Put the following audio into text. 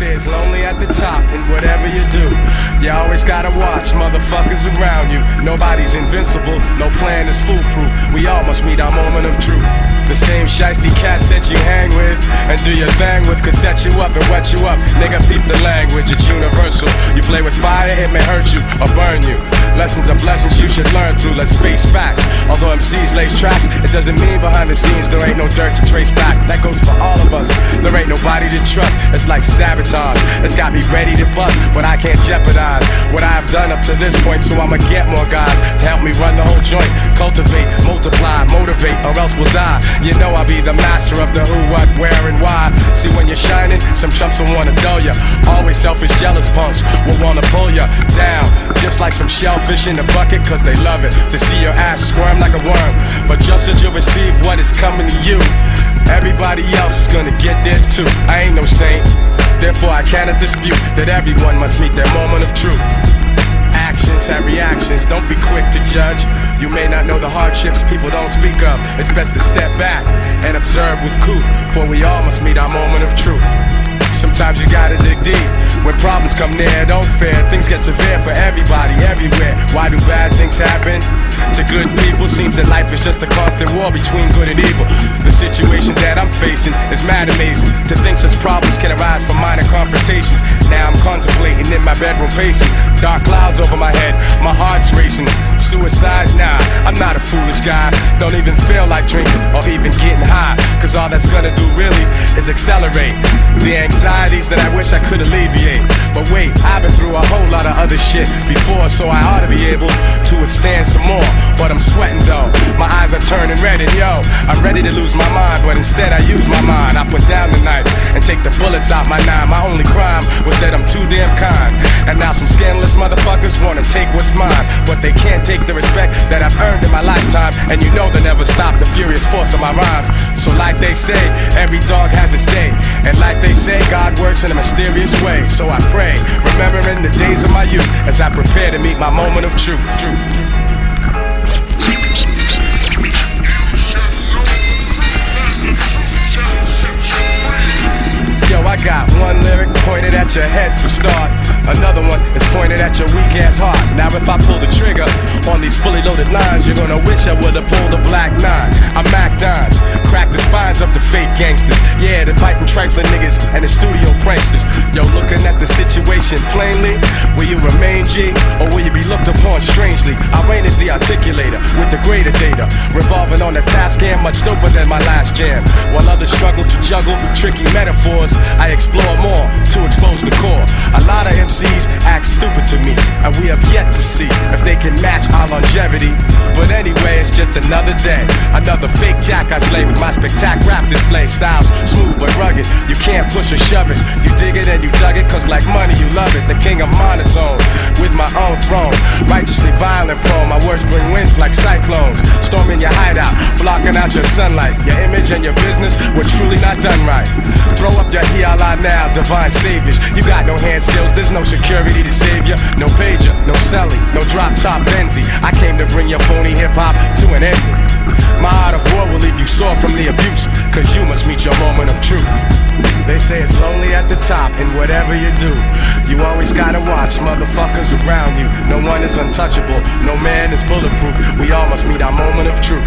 say it's lonely at the top, and whatever you do, you always gotta watch motherfuckers around you. Nobody's invincible, no plan is foolproof. We all must meet our moment of truth. The same shiesty cats that you hang with and do your thing with could set you up and wet you up. Nigga, peep the language, it's universal. You play with fire, it may hurt you or burn you. Lessons are blessings you should learn through, let's face facts. Although MCs lace tracks, it doesn't mean behind the scenes there ain't no dirt to trace back. That goes for all of us, there ain't nobody to trust. It's like sabotage, it's got me ready to bust, but I can't jeopardize what I've done up to this point. So I'ma get more guys to help me run the whole joint. Cultivate, multiply, motivate, or else we'll die. You know I'll be the master of the who, what, where, and why. See, when you're shining, some chumps will wanna dull ya. Always selfish, jealous punks will wanna pull ya down, just like some shellfish in a bucket, cause they love it to see your ass squirm like a worm. But just as you receive what is coming to you, everybody else is gonna get theirs too. I ain't no saint, therefore I cannot dispute that everyone must meet their moment of truth. Actions have reactions, don't be quick to judge. You may not know the hardships people don't speak of. It's best to step back and observe with cool, for we all must meet our moment of truth. Sometimes you gotta dig deep. When problems come near, don't fear. Things get severe for everybody, everywhere. Why do bad things happen to good people? Seems that life is just a constant war between good and evil. The situation that I'm facing is mad amazing. To think such problems can arise from minor confrontations. Now I'm contemplating in my bedroom pacing. Dark clouds over my head, my heart's racing. Suicide? Nah, I'm not a foolish guy. Don't even feel like drinking or even getting high, cause all that's gonna do really is accelerate the anxieties that I wish I could alleviate. But wait, I've been through a whole lot of other shit before, so I ought to be able to withstand some more. But I'm sweating though, my eyes are turning red, and yo, I'm ready to lose my mind, but instead I use my mind. I put down the knife and take the bullets out my nine. My only crime was that I'm too damn kind, and now some scandalous motherfuckers wanna take what's mine, but they can't take the respect that I've earned in my lifetime. And you know they'll never stop the furious force of my rhymes. So like they say, every dog has its day, and like they say, God works in a mysterious way. So I pray, remembering the days of my youth, as I prepare to meet my moment of truth. Yo, I got one lyric pointed at your head for start. Another one is pointed at your weak ass heart. Now if I pull the trigger on these fully loaded lines, you're gonna wish I would've pulled a black 9. I'm Mac Dimes, crack the spines of the fake gangsters. Yeah, the biting trifling niggas and the studio pranksters. Yo, looking at the situation plainly, will you remain G, or will you be looked upon strangely? I reign as the articulator with the greater data, revolving on a task and much doper than my last jam. While others struggle to juggle tricky metaphors, I explore more to expose the core. A lot of MCs act stupid to me, and we have yet to see if they can match our longevity. But anyway, it's just another day, another fake jack I slay with my spectac rap display. Styles smooth but rugged, you can't push or shove it. You dig it and you dug it, cause like money you love it. The king of monotone, with my own throne, righteously violent prone. My words bring winds like cyclones, storming your hideout, blocking out your sunlight. Your image and your business were truly not done right. Throw up your hiala now, divine saviors. You got no hand skills, there's no security to save you. No pager, no celly, no drop top Benzie. I came to bring your phony hip hop to an end. My art of war will leave you sore from the abuse, cause you must meet your moment of truth. They say it's lonely at the top, and whatever you do, you always gotta watch motherfuckers around you. No one is untouchable, no man is bulletproof. We all must meet our moment of truth.